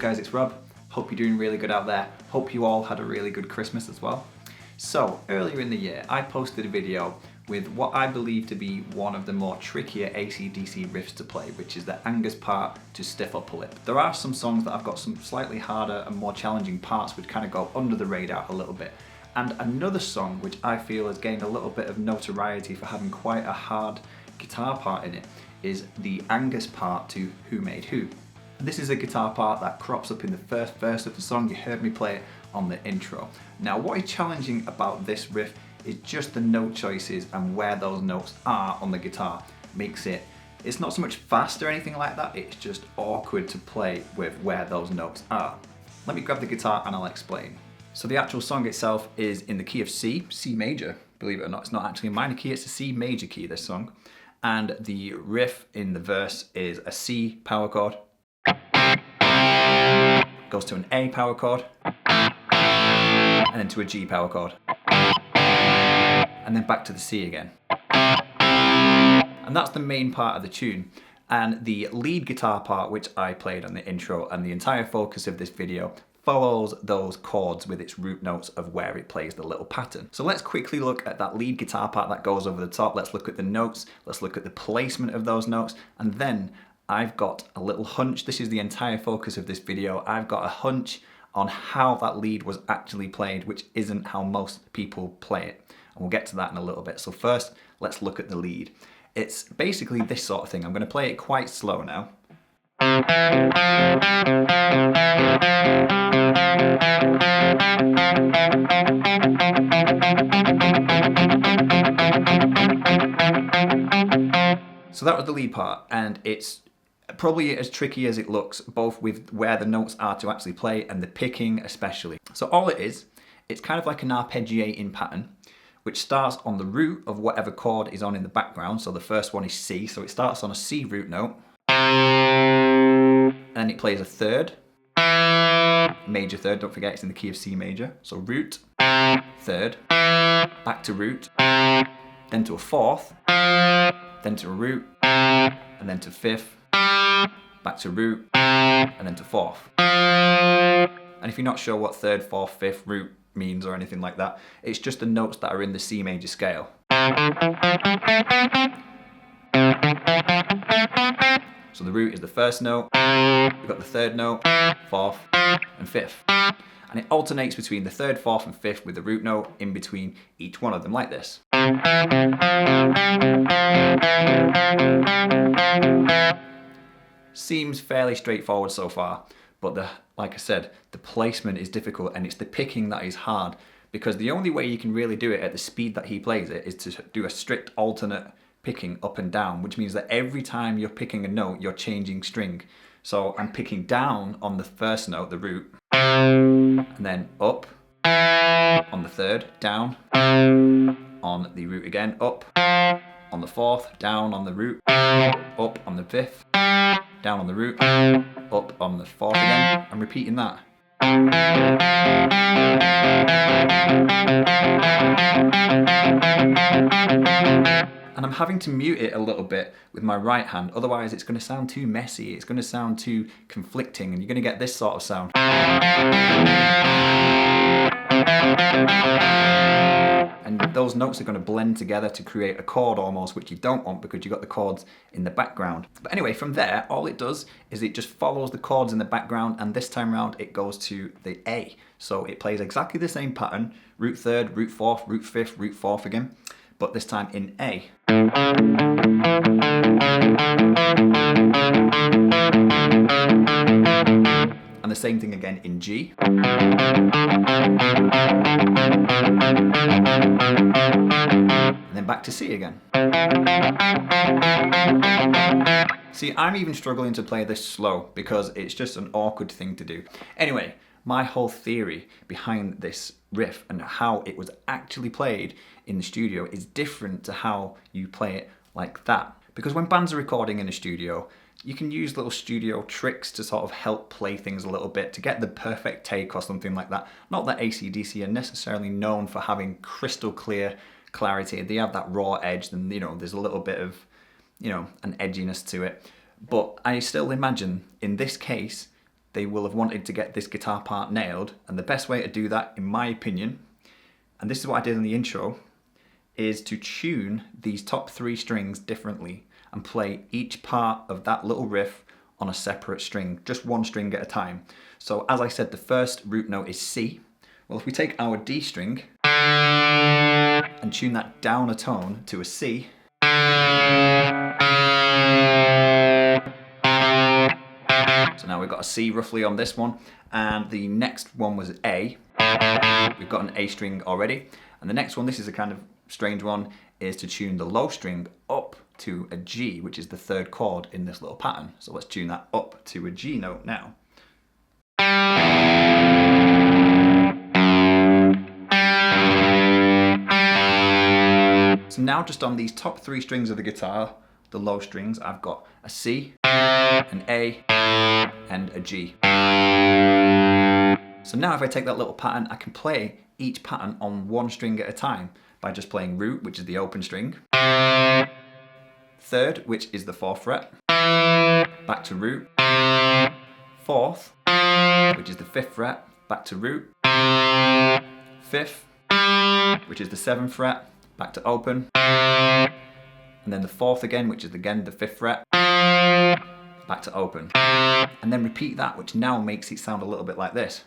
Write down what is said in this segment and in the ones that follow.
guys, it's Rob. Hope you're doing really good out there. Hope you all had a really good Christmas as well. So, earlier in the year, I posted a video with what I believe to be one of the more trickier acdc riffs to play, which is the Angus part to Stiff Upper Lip. There are some songs that I've got some slightly harder and more challenging parts which kind of go under the radar a little bit. And another song which I feel has gained a little bit of notoriety for having quite a hard guitar part in it is the Angus part to Who Made Who. This is a guitar part that crops up in the first verse of the song. You heard me play it on the intro. Now, what is challenging about this riff is just the note choices and where those notes are on the guitar. It's not so much fast or anything like that, it's just awkward to play with where those notes are. Let me grab the guitar and I'll explain. So the actual song itself is in the key of C major, believe it or not. It's not actually a minor key, it's a C major key, this song. And the riff in the verse is a C power chord, goes to an A power chord, and then to a G power chord, and then back to the C again. And that's the main part of the tune. And the lead guitar part, which I played on the intro, and the entire focus of this video, follows those chords with its root notes of where it plays the little pattern. So let's quickly look at that lead guitar part that goes over the top. Let's look at the notes, let's look at the placement of those notes, and then I've got a little hunch. This is the entire focus of this video. I've got a hunch on how that lead was actually played, which isn't how most people play it. And we'll get to that in a little bit. So first, let's look at the lead. It's basically this sort of thing. I'm going to play it quite slow now. So that was the lead part, and it's probably as tricky as it looks, both with where the notes are to actually play and the picking especially. So all it is, it's kind of like an arpeggiating pattern, which starts on the root of whatever chord is on in the background. So the first one is C, so it starts on a C root note, and then it plays a third, major third, don't forget it's in the key of C major. So root, third, back to root, then to a fourth, then to a root, and then to fifth, back to root, and then to fourth. And if you're not sure what third, fourth, fifth, root means or anything like that, it's just the notes that are in the C major scale. So the root is the first note, we've got the third note, fourth, and fifth. And it alternates between the third, fourth, and fifth with the root note in between each one of them like this. Seems fairly straightforward so far, but like I said, the placement is difficult and it's the picking that is hard, because the only way you can really do it at the speed that he plays it is to do a strict alternate picking up and down, which means that every time you're picking a note, you're changing string. So I'm picking down on the first note, the root, and then up on the third, down on the root again, up on the fourth, down on the root, up on the fifth, down on the root, up on the fourth again. I'm repeating that. And I'm having to mute it a little bit with my right hand, otherwise it's going to sound too messy, it's going to sound too conflicting, and you're going to get this sort of sound. And those notes are going to blend together to create a chord almost, which you don't want because you've got the chords in the background. But anyway, from there, all it does is it just follows the chords in the background, and this time around it goes to the A. So it plays exactly the same pattern, root third, root fourth, root fifth, root fourth again, but this time in A. And the same thing again in G. And then back to C again. See, I'm even struggling to play this slow because it's just an awkward thing to do. Anyway, my whole theory behind this riff and how it was actually played in the studio is different to how you play it like that. Because when bands are recording in a studio, you can use little studio tricks to sort of help play things a little bit to get the perfect take or something like that. Not that acdc are necessarily known for having crystal clear clarity. They have that raw edge, and there's a little bit of an edginess to it. But I still imagine in this case they will have wanted to get this guitar part nailed, and the best way to do that, in my opinion, and this is what I did in the intro, is to tune these top 3 strings differently and play each part of that little riff on a separate string, just one string at a time. So as I said, the first root note is C. Well, if we take our D string and tune that down a tone to a C, so now we've got a C roughly on this one, and the next one was A. We've got an A string already, and the next one, this is a kind of strange one, is to tune the low string up to a G, which is the 3rd chord in this little pattern. So let's tune that up to a G note now. So now just on these top 3 strings of the guitar, the low strings, I've got a C, an A, and a G. So now if I take that little pattern, I can play each pattern on one string at a time by just playing root, which is the open string, 3rd, which is the 4th fret, back to root, 4th, which is the 5th fret, back to root, 5th, which is the 7th fret, back to open, and then the 4th again, which is again the 5th fret, back to open, and then repeat that, which now makes it sound a little bit like this.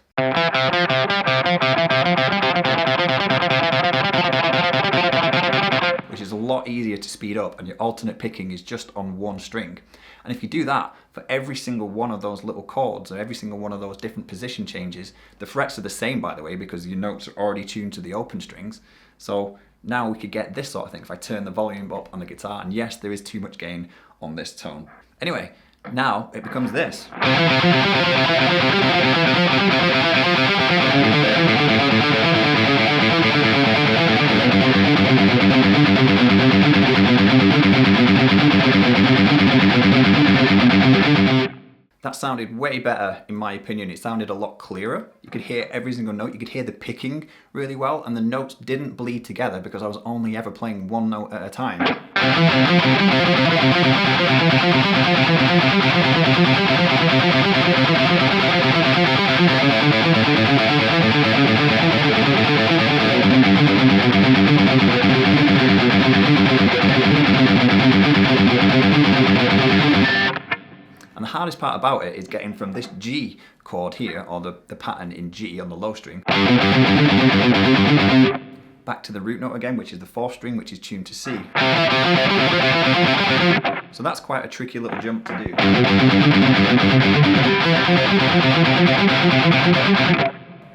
Which is a lot easier to speed up, and your alternate picking is just on one string. And if you do that for every single one of those little chords, or every single one of those different position changes, the frets are the same, by the way, because your notes are already tuned to the open strings. So now we could get this sort of thing if I turn the volume up on the guitar, and yes, there is too much gain on this tone. Anyway, now it becomes this. That sounded way better, in my opinion. It sounded a lot clearer. You could hear every single note. You could hear the picking really well, and the notes didn't bleed together because I was only ever playing one note at a time. And the hardest part about it is getting from this G chord here, or the pattern in G on the low string, back to the root note again, which is the 4th string, which is tuned to C. So that's quite a tricky little jump to do.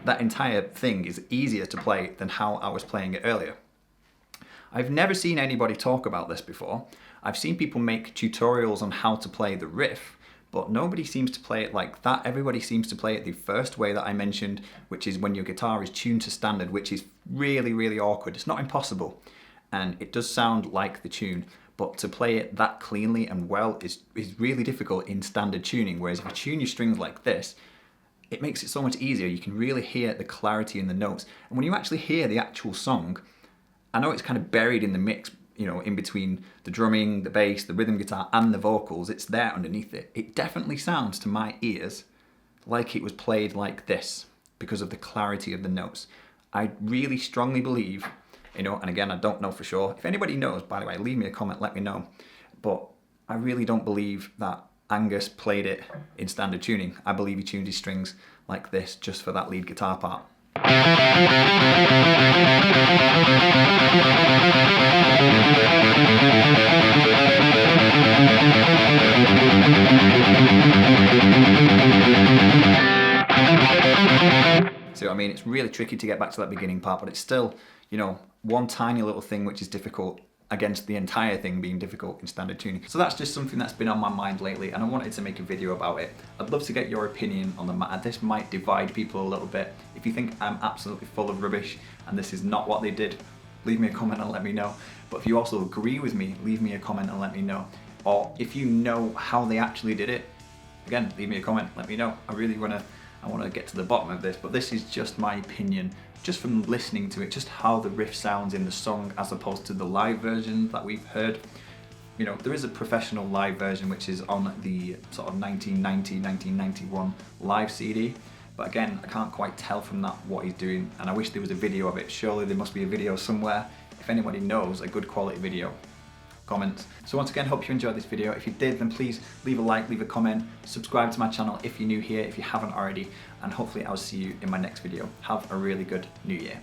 That entire thing is easier to play than how I was playing it earlier. I've never seen anybody talk about this before. I've seen people make tutorials on how to play the riff, but nobody seems to play it like that. Everybody seems to play it the first way that I mentioned, which is when your guitar is tuned to standard, which is really, really awkward. It's not impossible, and it does sound like the tune, but to play it that cleanly and well is really difficult in standard tuning, whereas if you tune your strings like this, it makes it so much easier. You can really hear the clarity in the notes, and when you actually hear the actual song, I know it's kind of buried in the mix, you know, in between the drumming, the bass, the rhythm guitar, and the vocals. It's there underneath it. It definitely sounds to my ears like it was played like this because of the clarity of the notes. I really strongly believe, you know, and again, I don't know for sure. If anybody knows, by the way, leave me a comment, let me know. But I really don't believe that Angus played it in standard tuning. I believe he tuned his strings like this just for that lead guitar part. See what I mean? It's really tricky to get back to that beginning part, but it's still, you know, one tiny little thing which is difficult against the entire thing being difficult in standard tuning. So that's just something that's been on my mind lately, and I wanted to make a video about it. I'd love to get your opinion on the matter. This might divide people a little bit. If you think I'm absolutely full of rubbish and this is not what they did, leave me a comment and let me know. But if you also agree with me, leave me a comment and let me know. Or if you know how they actually did it, again, leave me a comment, let me know. I want to get to the bottom of this, but this is just my opinion, just from listening to it, just how the riff sounds in the song as opposed to the live version that we've heard. You know, there is a professional live version which is on the sort of 1990, 1991 live CD, but again, I can't quite tell from that what he's doing, and I wish there was a video of it. Surely there must be a video somewhere. If anybody knows a good quality video, comment. So once again, hope you enjoyed this video. If you did, then please leave a like, leave a comment, subscribe to my channel if you're new here, if you haven't already, and hopefully I'll see you in my next video. Have a really good new year.